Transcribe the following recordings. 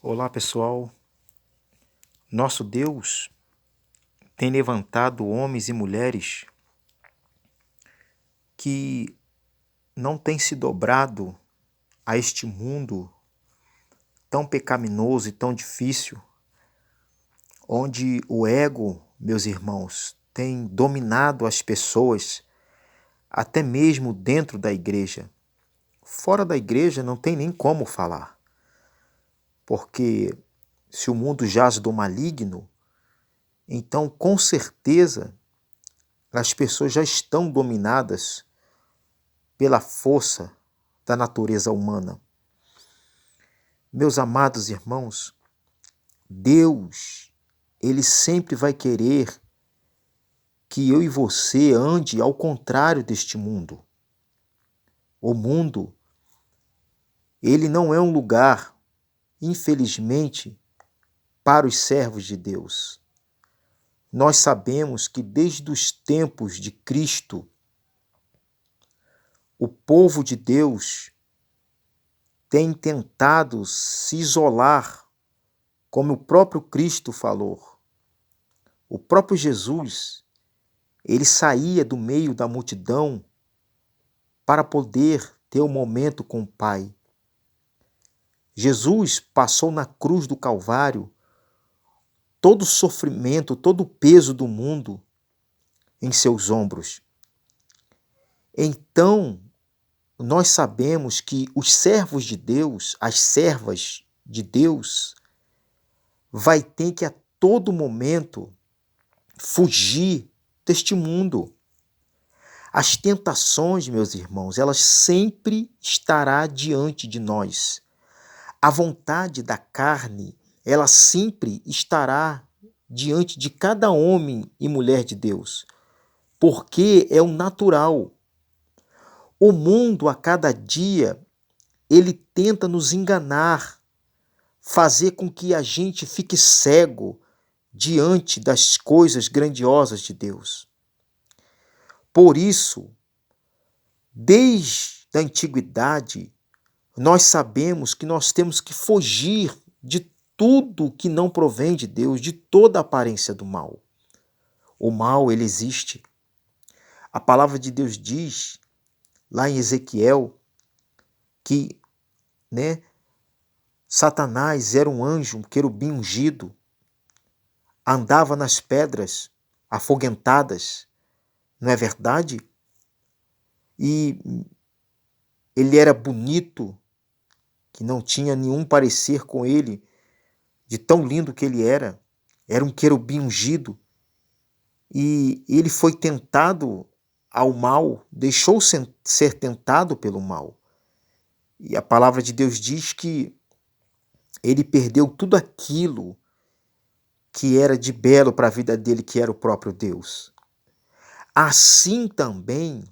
Olá, pessoal. Nosso Deus tem levantado homens e mulheres que não têm se dobrado a este mundo tão pecaminoso e tão difícil, onde o ego, meus irmãos, tem dominado as pessoas, até mesmo dentro da igreja. Fora da igreja não tem nem como falar, porque se o mundo jaz do maligno, então com certeza as pessoas já estão dominadas pela força da natureza humana. Meus amados irmãos, Deus, Ele sempre vai querer que eu e você ande ao contrário deste mundo. O mundo, ele não é um lugar, infelizmente, para os servos de Deus. Nós sabemos que desde os tempos de Cristo, o povo de Deus tem tentado se isolar, como o próprio Cristo falou. O próprio Jesus, ele saía do meio da multidão para poder ter um momento com o Pai. Jesus passou na cruz do Calvário todo o sofrimento, todo o peso do mundo em seus ombros. Então, nós sabemos que os servos de Deus, as servas de Deus, vai ter que a todo momento fugir deste mundo. As tentações, meus irmãos, elas sempre estará diante de nós. A vontade da carne, ela sempre estará diante de cada homem e mulher de Deus, porque é o natural. O mundo, a cada dia, ele tenta nos enganar, fazer com que a gente fique cego diante das coisas grandiosas de Deus. Por isso, desde a antiguidade, nós sabemos que nós temos que fugir de tudo que não provém de Deus, de toda a aparência do mal. O mal, ele existe. A palavra de Deus diz, lá em Ezequiel, que Satanás era um anjo, um querubim ungido, andava nas pedras afoguentadas, não é verdade? E ele era bonito, que não tinha nenhum parecer com ele, de tão lindo que ele era um querubim ungido, e ele foi tentado ao mal, deixou ser tentado pelo mal. E a palavra de Deus diz que ele perdeu tudo aquilo que era de belo para a vida dele, que era o próprio Deus. Assim também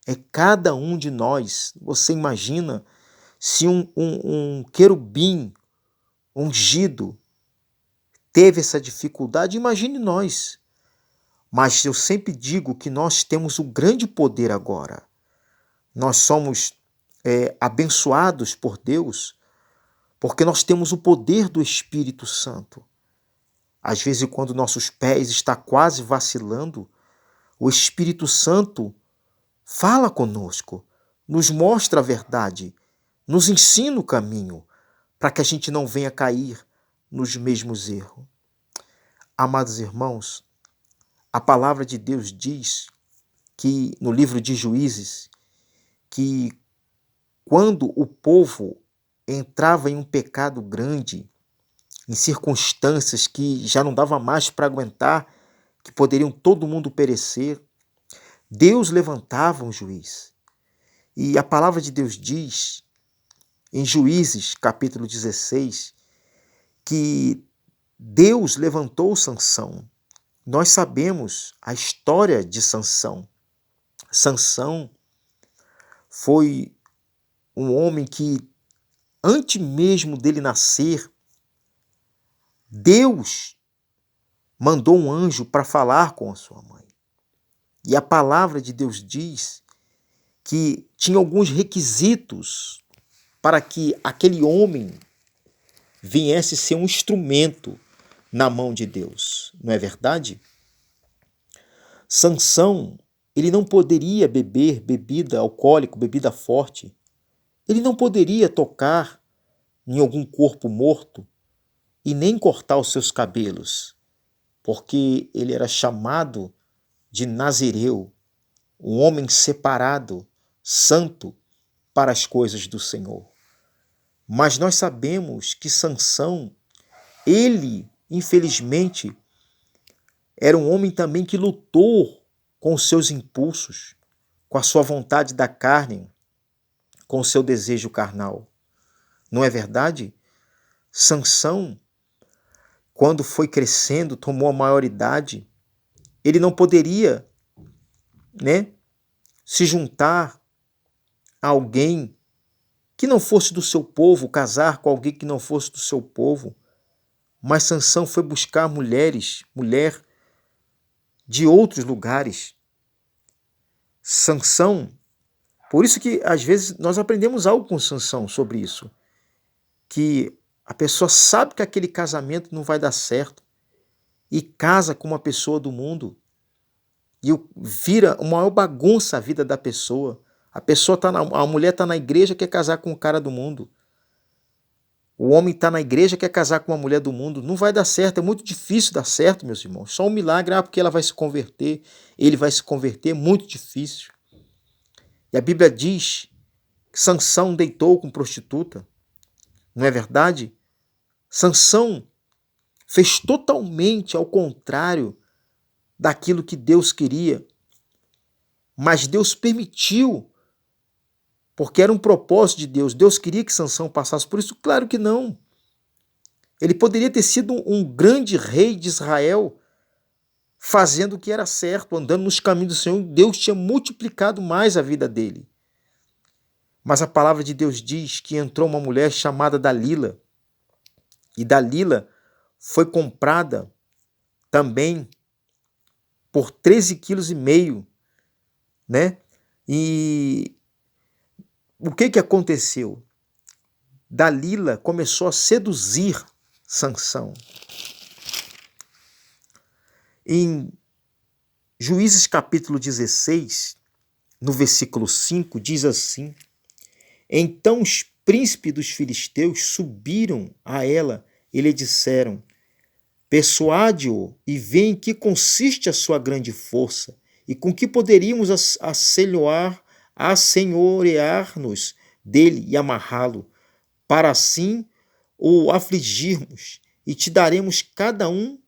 é cada um de nós. Você imagina se um querubim ungido teve essa dificuldade, imagine nós. Mas eu sempre digo que nós temos o grande poder agora. Nós somos abençoados por Deus, porque nós temos o poder do Espírito Santo. Às vezes, quando nossos pés estão quase vacilando, o Espírito Santo fala conosco, nos mostra a verdade, nos ensina o caminho, para que a gente não venha cair nos mesmos erros. Amados irmãos, a palavra de Deus diz que, no livro de Juízes, que quando o povo entrava em um pecado grande, em circunstâncias que já não dava mais para aguentar, que poderiam todo mundo perecer, Deus levantava um juiz. E a palavra de Deus diz, em Juízes, capítulo 16, que Deus levantou Sansão. Nós sabemos a história de Sansão. Sansão foi um homem que, antes mesmo dele nascer, Deus mandou um anjo para falar com a sua mãe. E a palavra de Deus diz que tinha alguns requisitos para que aquele homem viesse ser um instrumento na mão de Deus, não é verdade? Sansão, ele não poderia beber bebida alcoólica, bebida forte. Ele não poderia tocar em algum corpo morto e nem cortar os seus cabelos, porque ele era chamado de Nazireu, um homem separado, santo para as coisas do Senhor. Mas nós sabemos que Sansão, ele, infelizmente, era um homem também que lutou com os seus impulsos, com a sua vontade da carne, com o seu desejo carnal. Não é verdade? Sansão, quando foi crescendo, tomou a maioridade, ele não poderia, se juntar a alguém que não fosse do seu povo, casar com alguém que não fosse do seu povo. Mas Sansão foi buscar mulher de outros lugares. Sansão, por isso que às vezes nós aprendemos algo com Sansão sobre isso, que a pessoa sabe que aquele casamento não vai dar certo e casa com uma pessoa do mundo e vira uma maior bagunça a vida da pessoa. A mulher está na igreja, quer casar com o cara do mundo. O homem está na igreja, quer casar com uma mulher do mundo. Não vai dar certo, é muito difícil dar certo, meus irmãos. Só um milagre, porque ela vai se converter, ele vai se converter, é muito difícil. E a Bíblia diz que Sansão deitou com prostituta. Não é verdade? Sansão fez totalmente ao contrário daquilo que Deus queria. Mas Deus permitiu, porque era um propósito de Deus. Deus queria que Sansão passasse por isso? Claro que não. Ele poderia ter sido um grande rei de Israel, fazendo o que era certo, andando nos caminhos do Senhor. Deus tinha multiplicado mais a vida dele. Mas a palavra de Deus diz que entrou uma mulher chamada Dalila. E Dalila foi comprada também por 13,5 kg, E o que aconteceu? Dalila começou a seduzir Sansão. Em Juízes capítulo 16, no versículo 5, diz assim: Então os príncipes dos filisteus subiram a ela e lhe disseram: Persuade-o e vê em que consiste a sua grande força e com que poderíamos assenhorear-nos dele e amarrá-lo, para assim o afligirmos, e te daremos cada um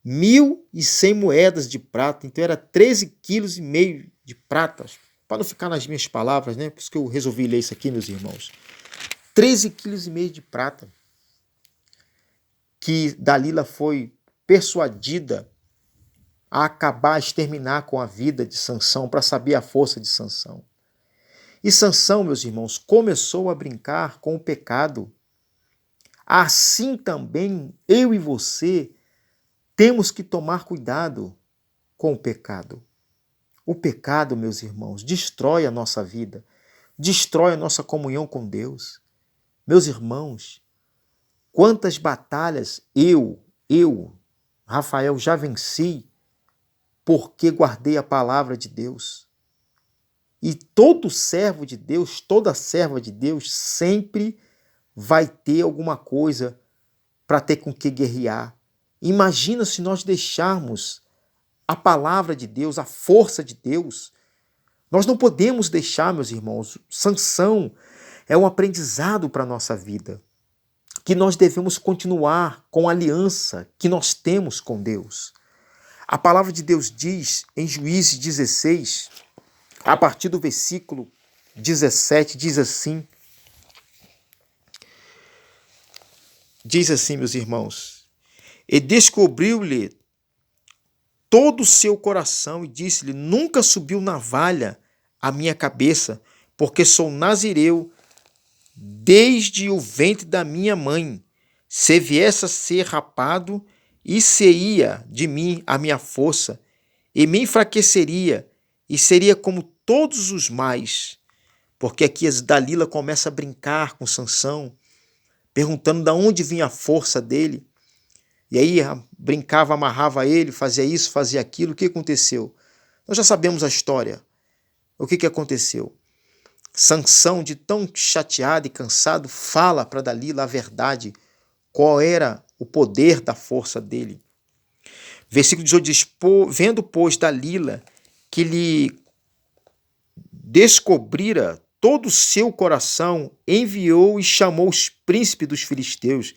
1.100 moedas de prata. Então era 13,5 kg de prata, para não ficar nas minhas palavras, por isso que eu resolvi ler isso aqui, meus irmãos. 13,5 kg de prata, que Dalila foi persuadida a acabar, a exterminar com a vida de Sansão, para saber a força de Sansão. E Sansão, meus irmãos, começou a brincar com o pecado. Assim também eu e você temos que tomar cuidado com o pecado. O pecado, meus irmãos, destrói a nossa vida, destrói a nossa comunhão com Deus. Meus irmãos, quantas batalhas eu, Rafael, já venci porque guardei a palavra de Deus. E todo servo de Deus, toda serva de Deus, sempre vai ter alguma coisa para ter com que guerrear. Imagina se nós deixarmos a palavra de Deus, a força de Deus. Nós não podemos deixar, meus irmãos. Sansão é um aprendizado para a nossa vida, que nós devemos continuar com a aliança que nós temos com Deus. A palavra de Deus diz em Juízes 16, a partir do versículo 17, diz assim, meus irmãos: E descobriu-lhe todo o seu coração e disse-lhe: Nunca subiu navalha à minha cabeça, porque sou nazireu desde o ventre da minha mãe. Se viesse a ser rapado, e se ia de mim a minha força, e me enfraqueceria, e seria como todos os mais. Porque aqui as Dalila começa a brincar com Sansão, perguntando de onde vinha a força dele. E aí brincava, amarrava ele, fazia isso, fazia aquilo. O que aconteceu? Nós já sabemos a história. O que aconteceu? Sansão, de tão chateado e cansado, fala para Dalila a verdade, qual era o poder da força dele. Versículo 18 diz, vendo, pois, Dalila que lhe descobrira todo o seu coração, enviou e chamou os príncipes dos filisteus,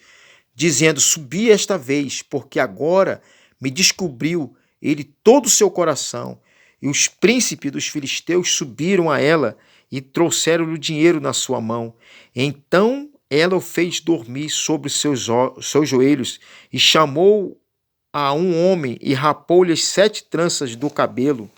dizendo, subi esta vez, porque agora me descobriu ele todo o seu coração. E os príncipes dos filisteus subiram a ela e trouxeram-lhe o dinheiro na sua mão. Então ela o fez dormir sobre os seus joelhos e chamou a um homem e rapou-lhe as 7 tranças do cabelo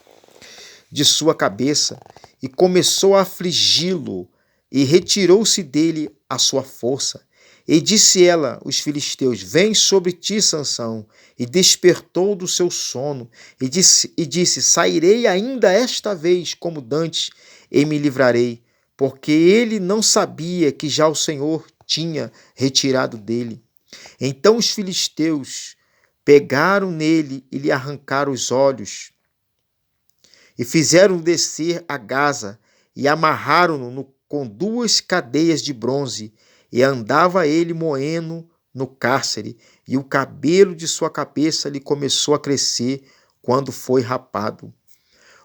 de sua cabeça e começou a afligi-lo e retirou-se dele a sua força. E disse ela, os filisteus, vem sobre ti, Sansão. E despertou do seu sono e disse, sairei ainda esta vez como dantes e me livrarei, porque ele não sabia que já o Senhor tinha retirado dele. Então os filisteus pegaram nele e lhe arrancaram os olhos e fizeram descer a Gaza e amarraram-no com 2 cadeias de bronze e andava ele moendo no cárcere e o cabelo de sua cabeça lhe começou a crescer quando foi rapado.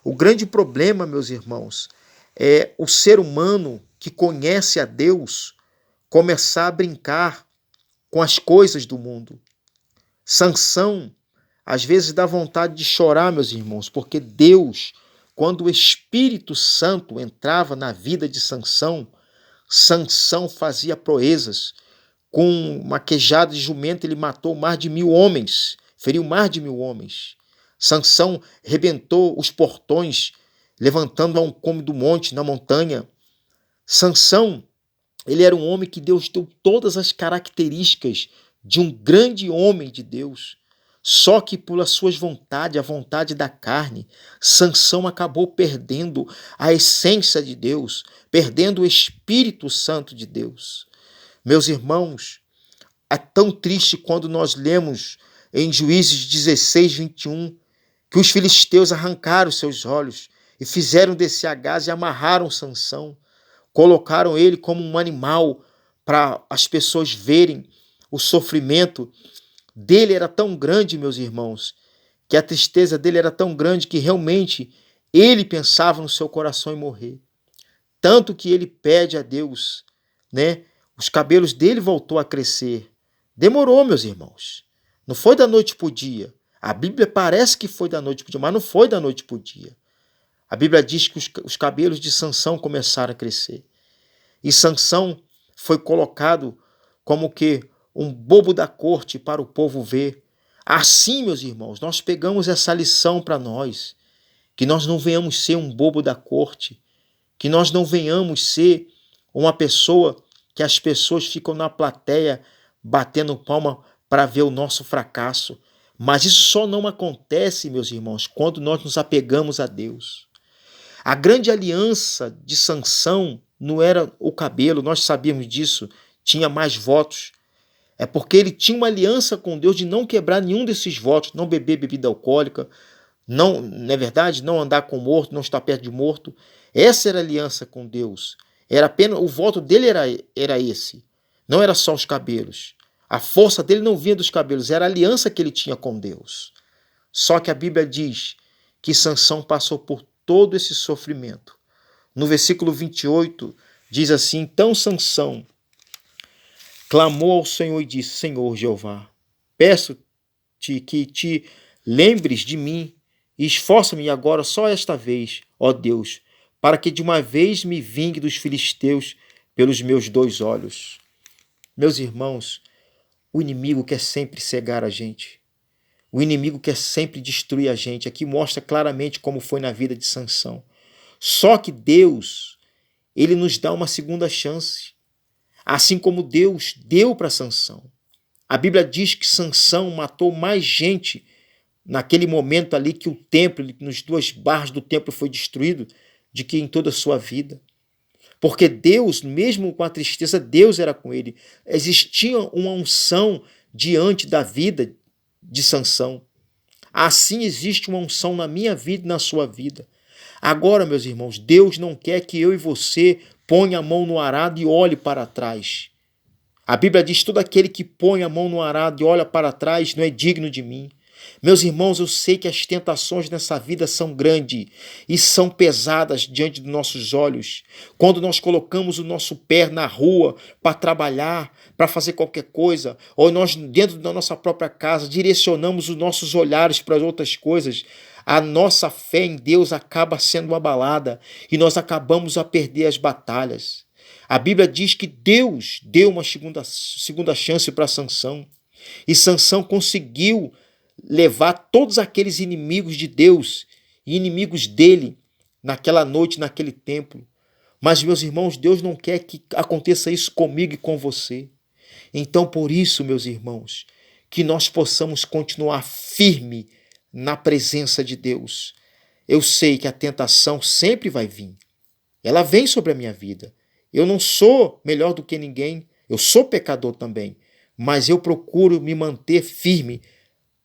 O grande problema, meus irmãos, é o ser humano que conhece a Deus começar a brincar com as coisas do mundo. Sansão, às vezes dá vontade de chorar, meus irmãos, porque Deus, quando o Espírito Santo entrava na vida de Sansão, Sansão fazia proezas. Com uma quejada de jumento, ele matou mais de 1000 homens, feriu mais de 1000 homens. Sansão rebentou os portões, levantando a um cume do monte, na montanha. Sansão, ele era um homem que Deus deu todas as características de um grande homem de Deus. Só que pelas suas vontades, a vontade da carne, Sansão acabou perdendo a essência de Deus, perdendo o Espírito Santo de Deus. Meus irmãos, é tão triste quando nós lemos em Juízes 16, 21, que os filisteus arrancaram seus olhos e fizeram descer a Gaza e amarraram Sansão, colocaram ele como um animal para as pessoas verem o sofrimento dele era tão grande, meus irmãos, que a tristeza dele era tão grande que realmente ele pensava no seu coração em morrer. Tanto que ele pede a Deus, né? Os cabelos dele voltou a crescer. Demorou, meus irmãos. Não foi da noite para o dia. A Bíblia parece que foi da noite para o dia, mas não foi da noite para o dia. A Bíblia diz que os cabelos de Sansão começaram a crescer. E Sansão foi colocado como que um bobo da corte para o povo ver. Assim, meus irmãos, nós pegamos essa lição para nós, que nós não venhamos ser um bobo da corte, que nós não venhamos ser uma pessoa que as pessoas ficam na plateia batendo palma para ver o nosso fracasso. Mas isso só não acontece, meus irmãos, quando nós nos apegamos a Deus. A grande aliança de Sansão não era o cabelo, nós sabíamos disso, tinha mais votos. É porque ele tinha uma aliança com Deus de não quebrar nenhum desses votos, não beber bebida alcoólica, não é verdade? Não andar com morto, não estar perto de morto. Essa era a aliança com Deus. Era apenas, o voto dele era esse. Não era só os cabelos. A força dele não vinha dos cabelos, era a aliança que ele tinha com Deus. Só que a Bíblia diz que Sansão passou por todo esse sofrimento. No versículo 28 diz assim, então Sansão clamou ao Senhor e disse, Senhor Jeová, peço-te que te lembres de mim e esforça-me agora só esta vez, ó Deus, para que de uma vez me vingue dos filisteus pelos meus 2 olhos. Meus irmãos, o inimigo quer sempre cegar a gente. O inimigo quer sempre destruir a gente. Aqui mostra claramente como foi na vida de Sansão. Só que Deus, ele nos dá uma segunda chance. Assim como Deus deu para Sansão. A Bíblia diz que Sansão matou mais gente naquele momento ali que o templo, nos 2 barras do templo foi destruído, de que em toda a sua vida. Porque Deus, mesmo com a tristeza, Deus era com ele. Existia uma unção diante da vida de Sansão. Assim existe uma unção na minha vida e na sua vida. Agora, meus irmãos, Deus não quer que eu e você ponha a mão no arado e olhe para trás. A Bíblia diz: todo aquele que põe a mão no arado e olha para trás não é digno de mim. Meus irmãos, eu sei que as tentações nessa vida são grandes e são pesadas diante dos nossos olhos. Quando nós colocamos o nosso pé na rua para trabalhar, para fazer qualquer coisa, ou nós dentro da nossa própria casa direcionamos os nossos olhares para as outras coisas, a nossa fé em Deus acaba sendo abalada e nós acabamos a perder as batalhas. A Bíblia diz que Deus deu uma segunda chance para Sansão e Sansão conseguiu levar todos aqueles inimigos de Deus e inimigos dele naquela noite, naquele templo. Mas, meus irmãos, Deus não quer que aconteça isso comigo e com você. Então, por isso, meus irmãos, que nós possamos continuar firme na presença de Deus. Eu sei que a tentação sempre vai vir. Ela vem sobre a minha vida. Eu não sou melhor do que ninguém. Eu sou pecador também. Mas eu procuro me manter firme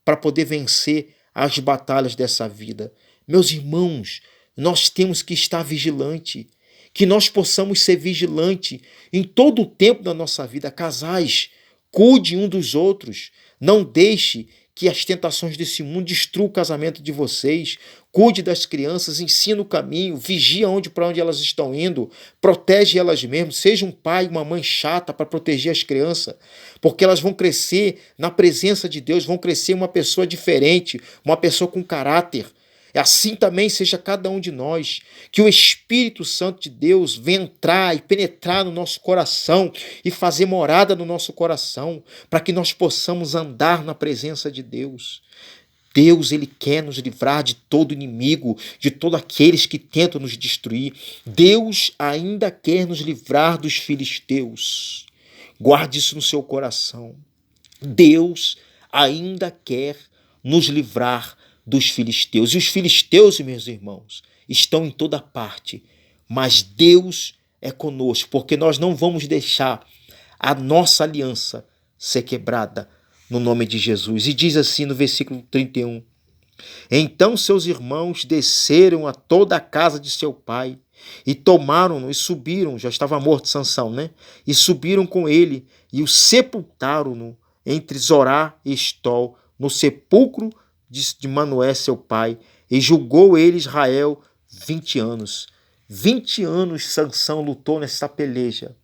para poder vencer as batalhas dessa vida. Meus irmãos, nós temos que estar vigilante, que nós possamos ser vigilante em todo o tempo da nossa vida. Casais, cuide um dos outros, não deixe que as tentações desse mundo destruam o casamento de vocês. Cuide das crianças, ensina o caminho, vigia para onde elas estão indo, protege elas mesmas. Seja um pai e uma mãe chata para proteger as crianças, porque elas vão crescer na presença de Deus, vão crescer uma pessoa diferente, uma pessoa com caráter. Assim também seja cada um de nós, que o Espírito Santo de Deus venha entrar e penetrar no nosso coração e fazer morada no nosso coração, para que nós possamos andar na presença de Deus. Deus, Ele quer nos livrar de todo inimigo, de todos aqueles que tentam nos destruir. Deus ainda quer nos livrar dos filisteus. Guarde isso no seu coração. Deus ainda quer nos livrar dos filisteus. E os filisteus, meus irmãos, estão em toda parte. Mas Deus é conosco, porque nós não vamos deixar a nossa aliança ser quebrada no nome de Jesus. E diz assim no versículo 31. Então seus irmãos desceram a toda a casa de seu pai e tomaram-no e subiram, já estava morto Sansão, né? E subiram com ele e o sepultaram-no entre Zorá e Estol, no sepulcro de Manoé, seu pai, e julgou ele Israel 20 anos. 20 anos Sansão lutou nessa peleja.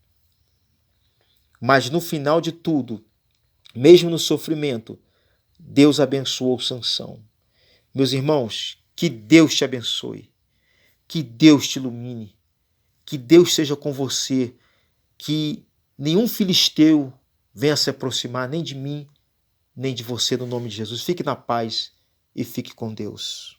Mas no final de tudo, mesmo no sofrimento, Deus abençoou Sansão. Meus irmãos, que Deus te abençoe, que Deus te ilumine, que Deus seja com você, que nenhum filisteu venha se aproximar nem de mim, nem de você, no nome de Jesus. Fique na paz e fique com Deus.